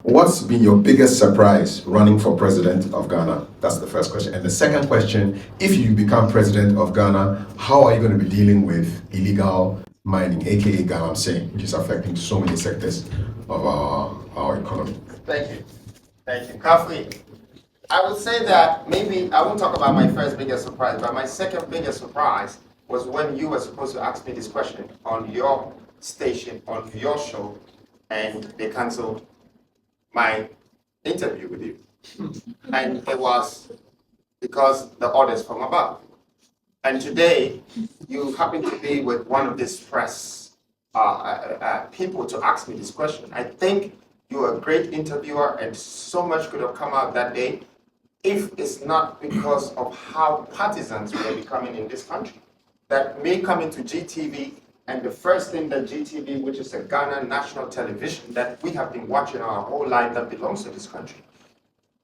What's been your biggest surprise running for president of Ghana? That's the first question. And the second question, if you become president of Ghana, how are you going to be dealing with illegal mining, aka galamsey, which is affecting so many sectors of our economy? Thank you. Thank you. Kafui, I would say that maybe I won't talk about my first biggest surprise, but my second biggest surprise was when you were supposed to ask me this question on your station, on your show, and they canceled my interview with you. And it was because the orders from above. And today, you happen to be with one of these press people to ask me this question. I think you're a great interviewer, and so much could have come out that day if it's not because of how partisans we are becoming in this country. That may come into GTV, and the first thing that GTV, which is a Ghana national television that we have been watching our whole life that belongs to this country,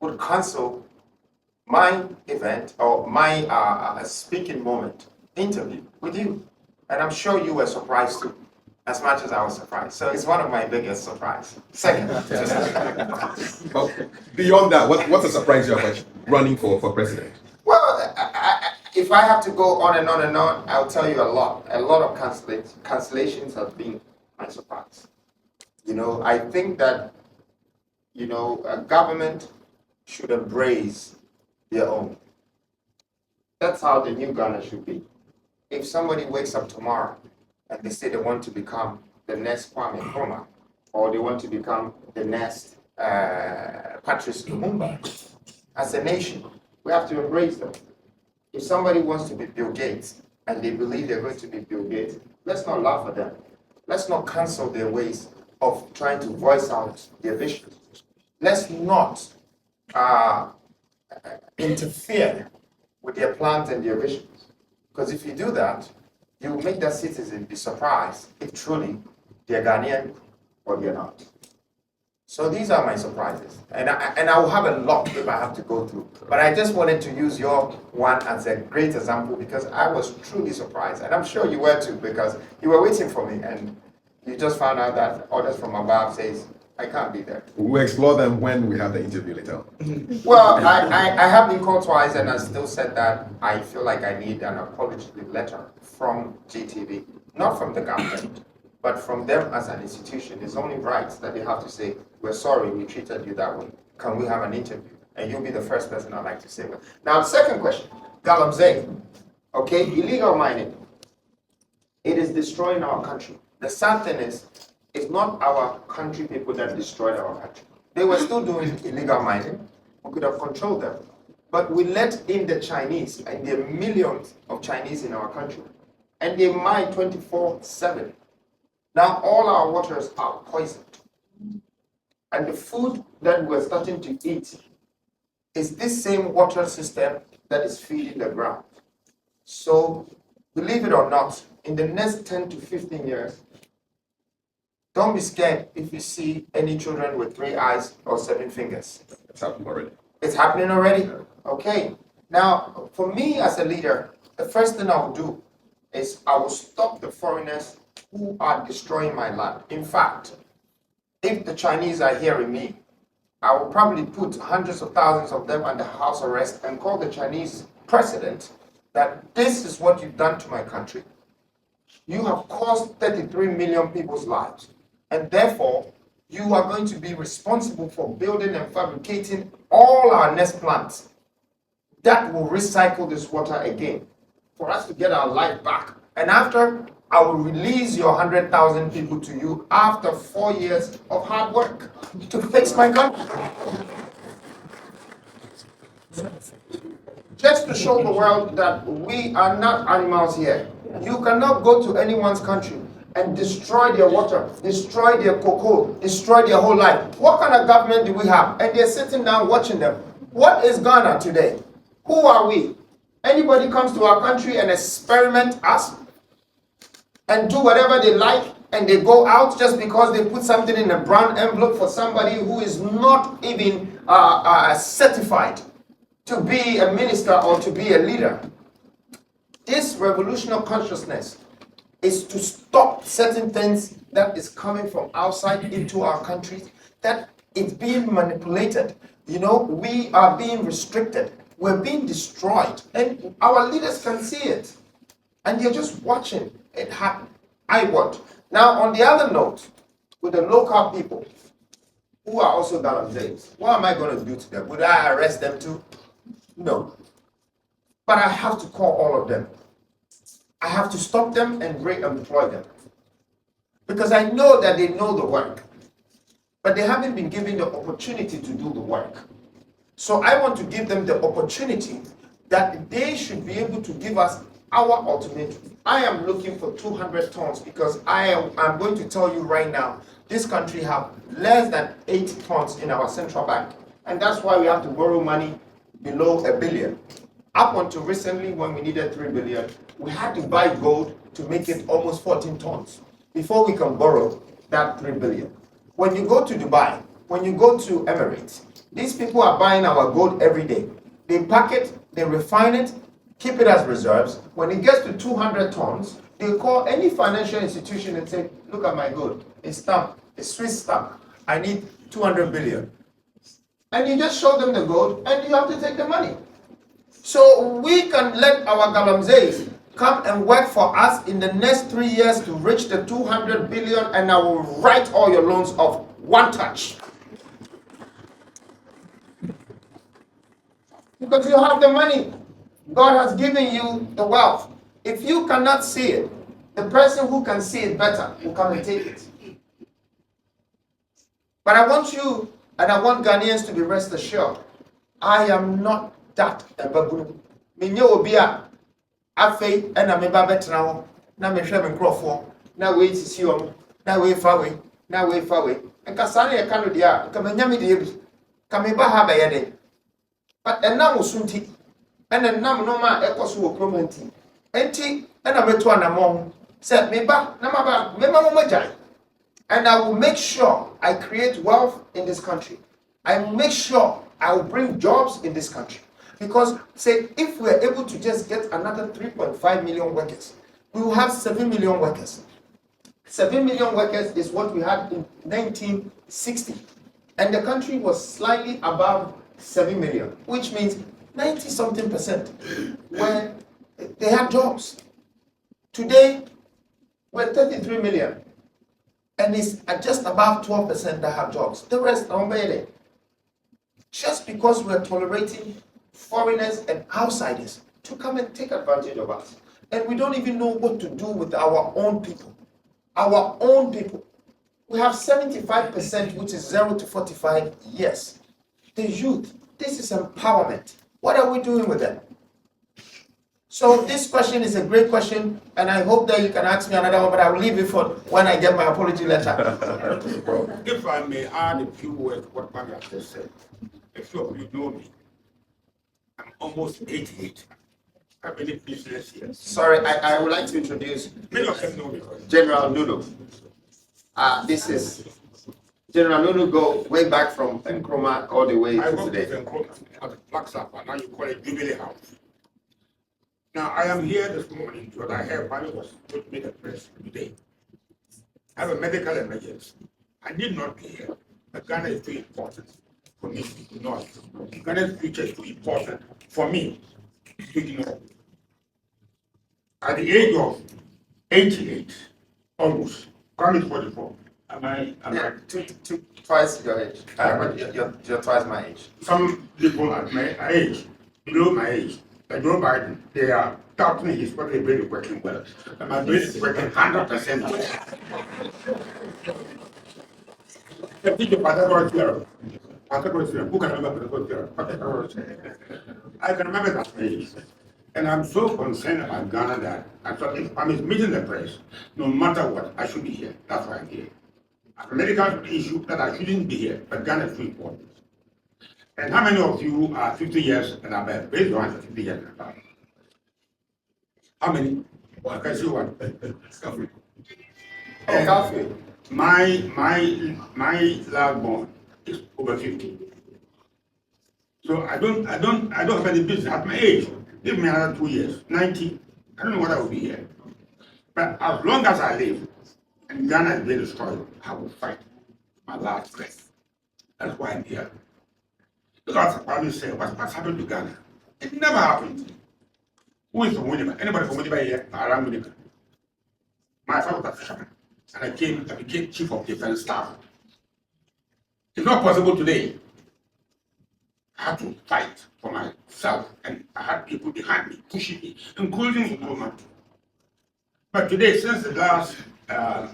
would cancel my event or my speaking moment interview with you. And I'm sure you were surprised too, as much as I was surprised. So it's one of my biggest surprises. Second. Well, beyond that, what's a surprise you have running for president? Well, if I have to go on and on and on, I'll tell you a lot. A lot of cancellations have been my surprise. I think that, a government should embrace their own. That's how the new Ghana should be. If somebody wakes up tomorrow and they say they want to become the next Kwame Nkrumah, or they want to become the next Patrice Lumumba, as a nation, we have to embrace them. If somebody wants to be Bill Gates and they believe they're going to be Bill Gates, let's not laugh at them. Let's not cancel their ways of trying to voice out their vision. Let's not interfere with their plans and their visions. Because if you do that, you will make that citizen be surprised if truly they're Ghanaian or they're not. So these are my surprises. And I will have a lot if I have to go through. But I just wanted to use your one as a great example because I was truly surprised. And I'm sure you were too, because you were waiting for me and you just found out that orders from above says, I can't be there. We'll explore them when we have the interview later. Well, I have been called twice and I still said that I feel like I need an apology letter from GTV, not from the government, but from them as an institution. It's only right that they have to say, we're sorry we treated you that way. Can we have an interview? And you'll be the first person I'd like to say that. Now, the second question, galamsey, okay, illegal mining. It is destroying our country. The sad thing is, it's not our country people that destroyed our country. They were still doing illegal mining. We could have controlled them. But we let in the Chinese, and there are millions of Chinese in our country. And they mine 24/7. Now all our waters are poisoned. And the food that we're starting to eat is this same water system that is feeding the ground. So, believe it or not, in the next 10 to 15 years, don't be scared if you see any children with 3 eyes or 7 fingers. It's happening already. It's happening already? Okay. Now, for me as a leader, the first thing I will do is I will stop the foreigners who are destroying my land. In fact, if the Chinese are hearing me, I will probably put hundreds of thousands of them under house arrest and call the Chinese president that this is what you've done to my country. You have caused 33 million people's lives. And therefore, you are going to be responsible for building and fabricating all our next plants that will recycle this water again for us to get our life back. And after, I will release your 100,000 people to you after 4 years of hard work to fix my country. Just to show the world that we are not animals here. You cannot go to anyone's country and destroy their water, destroy their cocoa, destroy their whole life. What kind of government do we have? And they're sitting down watching them. What is Ghana today? Who are we? Anybody comes to our country and experiment us and do whatever they like and they go out just because they put something in a brown envelope for somebody who is not even certified to be a minister or to be a leader. This revolutionary consciousness is to stop certain things that is coming from outside into our countries that It's being manipulated. You know, we are being restricted. We're being destroyed. And our leaders can see it. And they're just watching it happen. I watch. Now, on the other note, with the local people who are also Galamseys, what am I going to do to them? Would I arrest them too? No. But I have to call all of them. I have to stop them and re-employ them. Because I know that they know the work. But they haven't been given the opportunity to do the work. So I want to give them the opportunity that they should be able to give us our ultimatum. I am looking for 200 tons because I'm going to tell you right now, this country have less than 80 tons in our central bank. And that's why we have to borrow money below $1 billion. Up until recently, when we needed 3 billion, we had to buy gold to make it almost 14 tons before we can borrow that 3 billion. When you go to Dubai, when you go to Emirates, these people are buying our gold every day. They pack it, they refine it, keep it as reserves. When it gets to 200 tons, they call any financial institution and say, look at my gold. It's stamped, it's Swiss stamp. I need 200 billion. And you just show them the gold and you have to take the money. So we can let our Galamseys come and work for us in the next 3 years to reach the 200 billion, and I will write all your loans off one touch. Because you have the money. God has given you the wealth. If you cannot see it, the person who can see it better will come and take it. But I want you, and I want Ghanaians to be rest assured, I am not that Ebaburu. Minye obia afei ena me ba betena ho na me hwe me nkrofo na we sisi om na we fa we na we fa we enka sa na ye ka no dia ka manya me de bi ka me ba ha ba ye de but enam osunti ena nam no ma ekoso wo promanti enti ena meto anamon say me ba na ma ba me ma mo majai. And I will make sure I create wealth in this country. I will make sure I will bring jobs in this country. Because, say, if we're able to just get another 3.5 million workers, we will have 7 million workers. 7 million workers is what we had in 1960. And the country was slightly above 7 million, which means 90-something% where they had jobs. Today, we're 33 million. And it's at just above 12% that have jobs. The rest are unpaid. Just because we're tolerating foreigners and outsiders to come and take advantage of us. And we don't even know what to do with our own people. Our own people. We have 75%, which is 0 to 45 years. The youth, this is empowerment. What are we doing with them? So this question is a great question, and I hope that you can ask me another one, but I will leave it for when I get my apology letter. If I may add a few words to what Mami has just said. A few of you know me. I'm almost 88. I have many business here. Sorry, I would like to introduce Many of them know me. General Nuno. This is General Nuno, go way back from Nkrumah all the way I to worked today. with Nkrumah at the Black Sabbath, now you call it Jubilee House. Now, I am here this morning because I heard Mami was going to make a press today. I have a medical emergency. I need not be here, but Ghana is too important for me to ignore. Ghana's future is too important for me to ignore. At the age of 88, almost, Ghana is 44. Am I? Twice your age. You're twice my age. Some people at my age, below my age, like Joe Biden, they are doubting his what their brain is working well. And my brain is working 100% well. I think the Pythagoras theorem. Who can remember Pythagoras theorem? I can remember that age. And I'm so concerned about Ghana that I thought if I'm meeting the press, no matter what, I should be here. That's why I'm here. A medical issue that I shouldn't be here, but Ghana is too important. And how many of you are 50 years and above? Raise your hands at 50 years and above. How many? Well, I can see one. Kafui. Kafui. My last born is over 50. So I don't have any business at my age. Give me another 2 years, 90. I don't know what I will be here. But as long as I live and Ghana is being destroyed, I will fight my last breath. That's why I'm here. Because Kwame said, what's happened to Ghana? It never happened. Who is from Winnipeg? Anybody from Winnipeg here? Around Winnipeg. My father was a fisherman, and I became chief of defense staff. It's not possible today. I had to fight for myself, and I had people behind me, pushing me, including Nkrumah. But today, since the last, our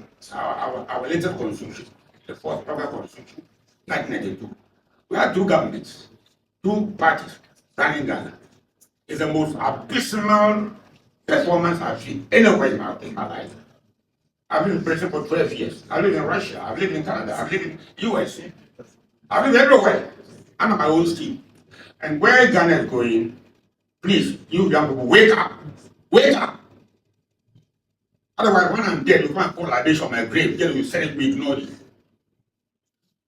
latest constitution, the fourth proper constitution, 1992, we had two governments, two parties running Ghana. It's the most abysmal performance I've seen anywhere in my life. I've been in prison for 12 years. I live in Russia, I've lived in Canada, I've lived in USA. I've lived everywhere under my own steam. And where Ghana is going, please, you young people, wake up. Wake up. Otherwise, when I'm dead, you can't pour libation on my grave. You said it, we ignore it.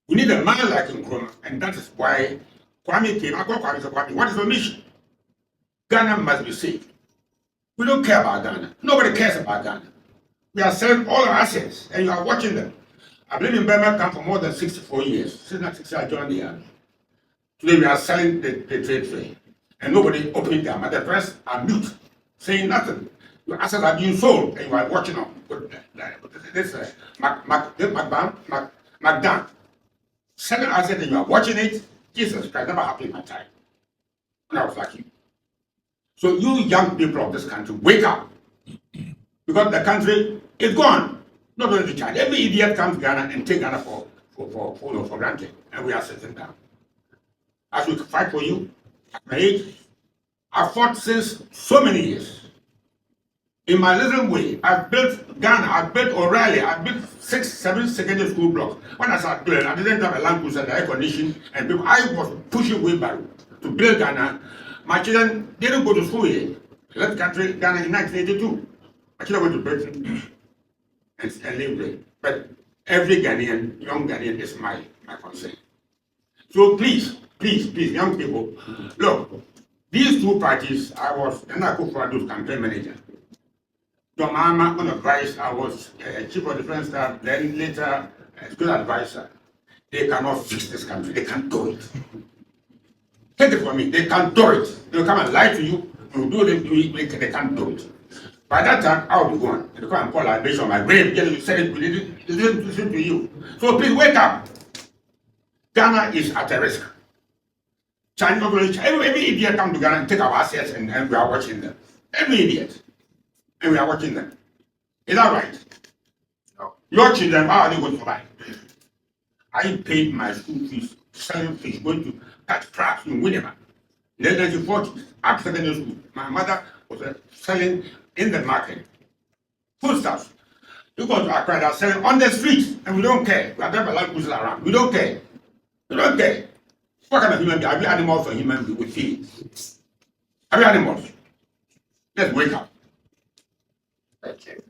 We need a man like Nkrumah, and that is why Kwame came. I call Kwame, so Kwame, what is the mission? Ghana must be saved. We don't care about Ghana. Nobody cares about Ghana. We are selling all our assets, and you are watching them. I've lived in Birmingham for more than 64 years. Since 1960, I joined the army. Today, we are selling the trade fair, and nobody opened their mouth. The press are mute, saying nothing. Your assets are being sold, and you are watching them. This McDan, selling assets, and you are watching it. Jesus Christ, never happened in my time. When I was like you. So you young people of this country, wake up. Because the country is gone. Not only the child. Every idiot comes to Ghana and take Ghana for granted. And we are sitting down. As we fight for you, at my age, I've fought since so many years. In my little way, I've built Ghana, I've built O'Reilly, I've built 6, 7 secondary school blocks. When I started building, I didn't have a land cruiser, the air conditioning, and people, I was pushing wheelbarrow to build Ghana. My children didn't go to school here. I left the country, Ghana, in 1982. My children went to Britain and lived there. But every Ghanaian, young Ghanaian, is my concern. So please, young people, look, these two parties, I was Npp campaign manager. John Mahama on advice, I was chief of defense staff, then later good advisor. They cannot fix this country, they can't do it. Take it from me, they can't do it. They'll come and lie to you, you do it, they can't do it. By that time, I'll be gone. They'll come and pour libation on my grave, you said it, we didn't listen to you. So please wake up. Ghana is at a risk. China, every idiot come to Ghana and take our assets and we are watching them. Every idiot. And we are watching them. Is that right? No. Your children, how are they going to survive? I paid my school fees, selling fish, going to catch crabs in Winnipeg. In the 1940s, after secondary school, my mother was selling in the market. Foodstuffs. You go to Accra, they're selling on the streets, and we don't care. We are never like cruises around. We don't care. We don't care. What kind of human being? Every animal for human being with feelings. Every animal. Let's wake up. Thank you.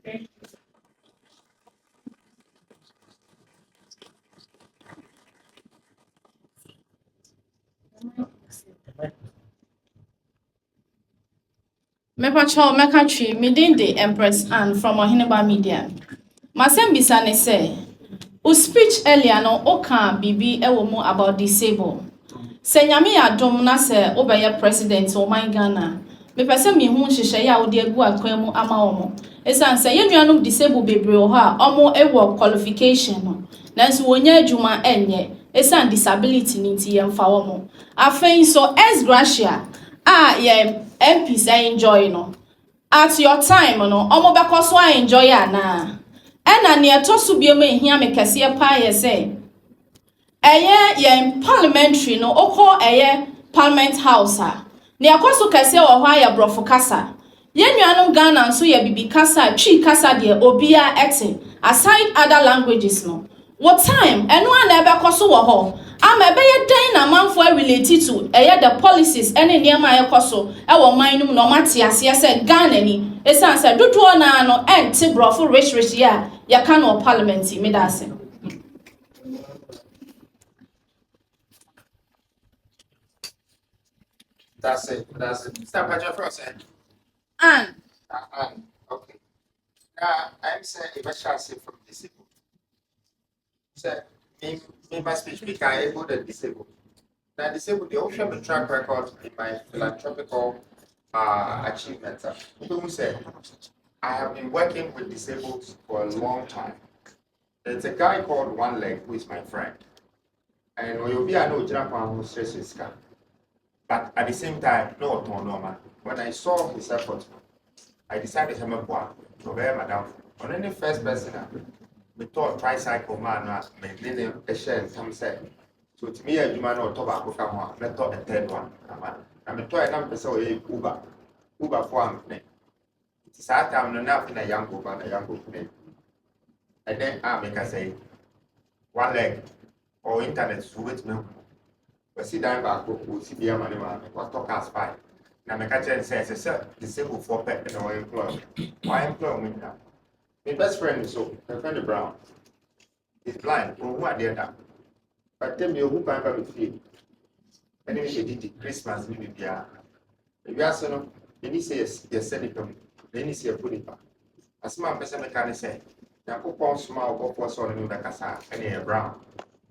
Mepacho Mekachi, midin the Empress Anne from Ohineba Media. Masem ne say, who speech earlier no oka bibi ewomo about disabled. Se nyame adom na se obeye president o man Ghana. Me pese me hu hihye ya odi agu akwan mu ama omo. Esan se yenuanom disabled bebre o ha omo ewo qualification no. Nanso wonya adwuma enye. Esan disability ni nti yemfa omo. Afen so ex gratia ye MPs enjoy no. At your time no omo bekoso enjoy ana. Ena ne etoso biemu ehia me kese pa ye say yen parliamentary no oko parliament house ha ne akoso kase wo ho aya brofo kasa yenuanom Ghana nso ye bibi kasa twi kasa de obia ete aside other languages no what time eno ana ebe koso wo ho ama ebe ye den na manfo related to the policies ene niam aye koso e wo man num no mate ase se Ghana ni esan se dodo na no ente brofo rich ya kan no parliament me da se. That's it. Mr. Paja first. And Okay. I'm saying if I shall say from this. Sir, In my speech, we can able the disabled. Now, disabled, the ocean track record in my philanthropical achievements. People say, I have been working with disabled for a long time. There's a guy called One Leg who is my friend. And you'll be a no jump on stress. But at the same time, no autonomy. When I saw his effort, I decided to make one to wear madam. On any first person, we thought tricycle man, maintain a share in some say. So to me, a human or tobacco come on, let's talk a third one. I'm a toy and person Uber for me. It's a time enough in a young woman, a young woman. And then I make a say, One Leg or internet, so with me. But see down back, we'll see the money man, what talk as fine. Now, my catcher says, sir, disabled for pet and our employer. Why employ me now? My best friend is so, my friend Brown. He's blind, who are there. But tell me who can come with you. And then she did Christmas, maybe. If you ask him, then he says, yes, send it to me. Then he says, put it back. As my person can say, now, put small, go for son in the Casa, and a Brown.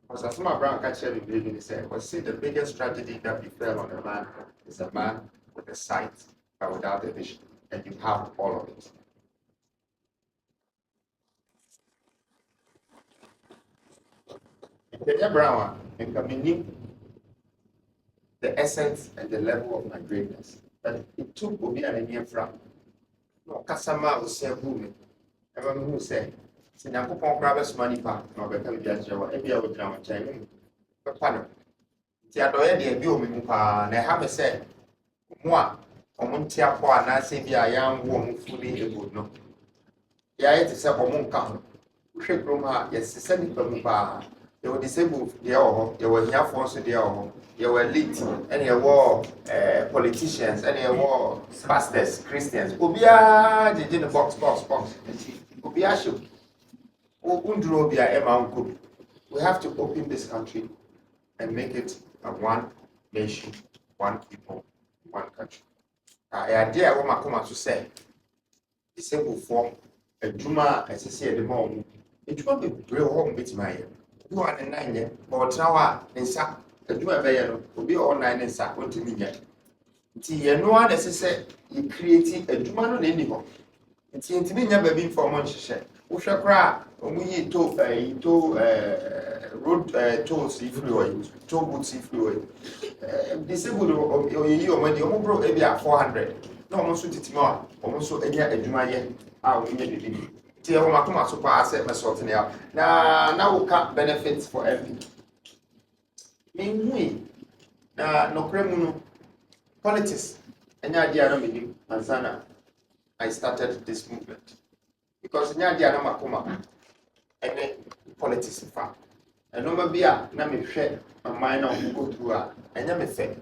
Because as my Brown catcher the building, he said, well, see, the biggest tragedy that befell on a man is a man with a sight but without a vision, and you have all of it. The Brown and coming the essence and the level of my greatness. But it took Obi and Indian from no Kasama will say booming. Everyone who say, Sinapo grabs money back, no better judge or every other drama changing. But panel. Tiadoya de Biomipa, and I have said, moi, Omuntia Poa, Nancy, a young woman fully able no. Yeah, it is a woman come. Shake room, yes, send it from bar. They were disabled, they were here for us, they were elite, and they were politicians, and they were pastors, Christians. Obia, they did a box. Obia should. We have to open this country and make it a one nation, one people, one country. The idea I want to say, disabled form, a Juma, as I say, the moment, it will be real home with my. You are a 9 year or tower in sack, a Juma Bayano will be all 9 in sack, what to me yet. Tea, no one as I said, you created a Juma on any home. It's intimate never been for much. Usha cry, we told road tolls if fluid, toll boots if fluid. Disabled or you when you broke maybe at 400. No, almost with it more, almost so any a Juma yet. I immediately. Tia Makuma super asset my sorting out. Now we can't benefits for every. Meanwhile, no criminal politics. Any idea no meaning, Manzana. I started this movement. Because Nyadi Makuma and politics in fact. And no maybe a name share a minor who go through and never say.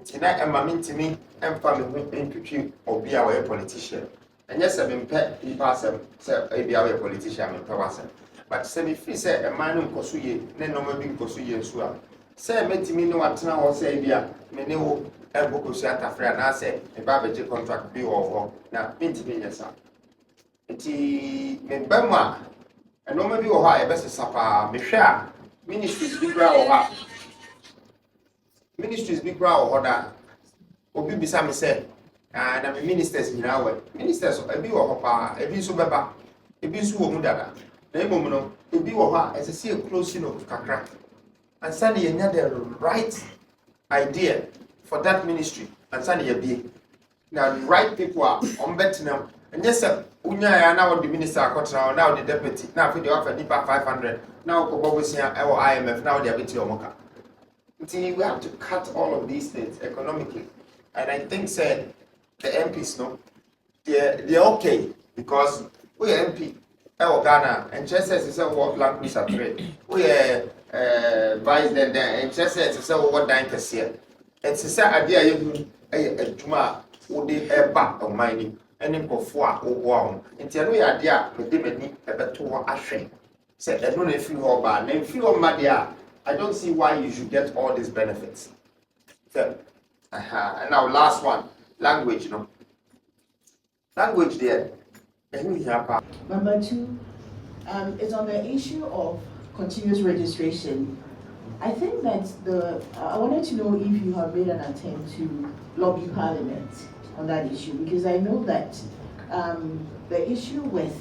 Tonight, I'm a to me and family in or be our politician. And yes, I've been pet in person, say, be our politician in Tawasa. But semi free say a man who Kosuye, then no maybe Kosuye and Sua. Say, met me no what now or say, Bia, Meneo, and Bokusiata Fran, I say, a babbage contract be or now, 20 minutes. Iti membema and no maybe or high best sapa Misha ministries big brow or ministries big brow or that Obi Bisami said, and I'm a ministers in our ministers of a big or a bit so baba, a bit so mudada, Nemono, a bit or as I see a close of Kakra, and suddenly another right idea for that ministry, and suddenly a big. Now, the right people are on Vietnam. And yes, sir, Unya now the minister, now the deputy, now for the offer, Nipa 500, now Kobosia or IMF, now they are with your mocha. We have to cut all of these things economically. And I think, said the MPs, no, they're okay because we are MP, Ghana, and just says it's a what language are trade. We are vice then, and just says it's a what dine to see. It's a sad idea, a Juma, would they back of mining. And then before or wow, until we are there, with them a better ashing. Said, I don't know if you are bad, and if you are mad, I don't see why you should get all these benefits. So, and now, last one language, you know. Language there. Number 2 is on the issue of continuous registration. I think that I wanted to know if you have made an attempt to lobby Parliament on that issue, because I know that the issue with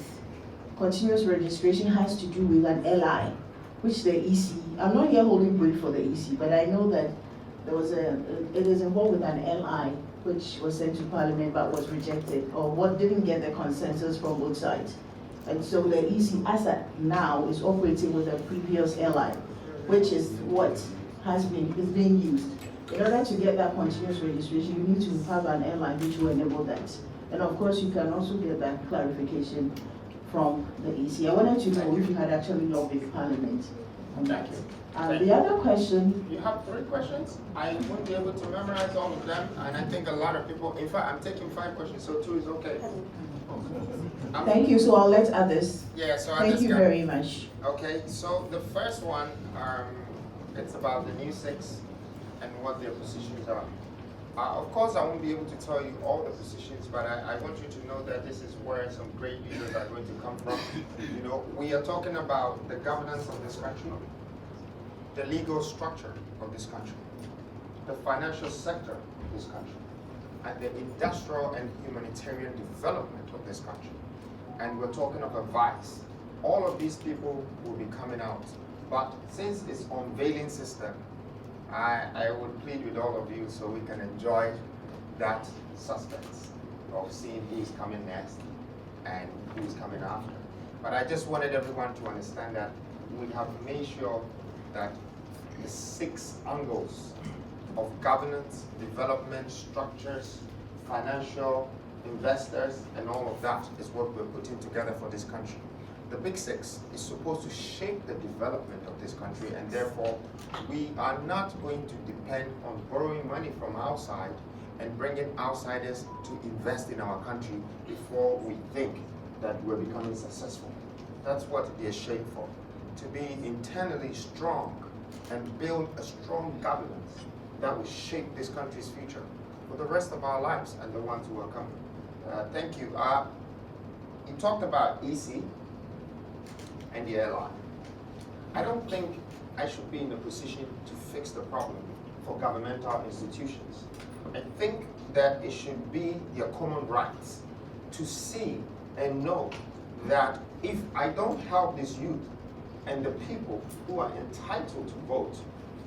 continuous registration has to do with an LI, which the EC, I'm not here holding brief for the EC, but I know that there was it is involved with an LI, which was sent to Parliament but was rejected, or what didn't get the consensus from both sides. And so the EC, as at now, is operating with a previous LI, which is what is being used. In order to get that continuous registration, you need to have an LI which will enable that. And of course, you can also get that clarification from the EC. I wanted to know if you had actually lobbied Parliament on that. The other question. You have 3 questions. I won't be able to memorize all of them, and I think a lot of people, in fact, I'm taking 5 questions, so 2 is okay. Thank you, so I'll let others. Yeah, so Thank you very much. Okay, so the first one, it's about the new 6 and what their positions are. Of course, I won't be able to tell you all the positions, but I want you to know that this is where some great leaders are going to come from. You know, we are talking about the governance of this country, the legal structure of this country, the financial sector of this country, and the industrial and humanitarian development of this country. And we're talking of a vice. All of these people will be coming out. But since it's unveiling system, I would plead with all of you so we can enjoy that suspense of seeing who's coming next and who's coming after. But I just wanted everyone to understand that we have made sure that the 6 angles of governance, development, structures, financial, investors, and all of that is what we're putting together for this country. The Big 6 is supposed to shape the development of this country, and therefore we are not going to depend on borrowing money from outside and bringing outsiders to invest in our country before we think that we're becoming successful. That's what they're shaped for, to be internally strong and build a strong governance that will shape this country's future for the rest of our lives and the ones who are coming. Thank you. You talked about EC and the airline. I don't think I should be in a position to fix the problem for governmental institutions. I think that it should be their common rights to see and know that if I don't help this youth and the people who are entitled to vote,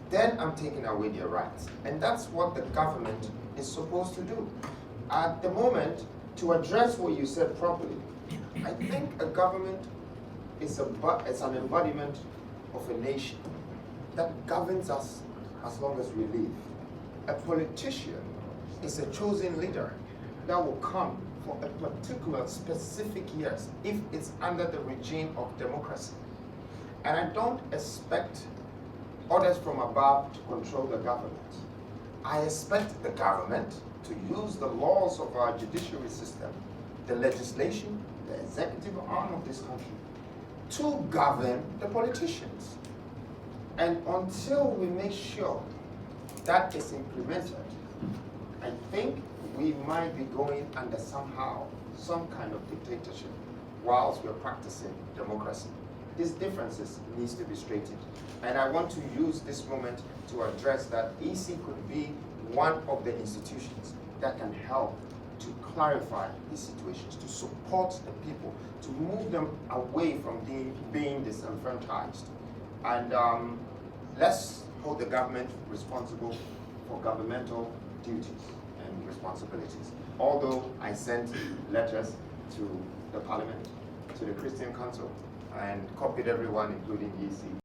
then I'm taking away their rights. And that's what the government is supposed to do. At the moment, to address what you said properly, I think a government is an embodiment of a nation that governs us as long as we live. A politician is a chosen leader that will come for a particular specific years if it's under the regime of democracy. And I don't expect orders from above to control the government. I expect the government to use the laws of our judiciary system, the legislation, the executive arm of this country, to govern the politicians. And until we make sure that is implemented, I think we might be going under some kind of dictatorship whilst we're practicing democracy. These differences needs to be straightened. And I want to use this moment to address that EC could be one of the institutions that can help to clarify these situations, to support the people, to move them away from being disenfranchised. And let's hold the government responsible for governmental duties and responsibilities. Although I sent letters to the Parliament, to the Christian Council, and copied everyone, including EC.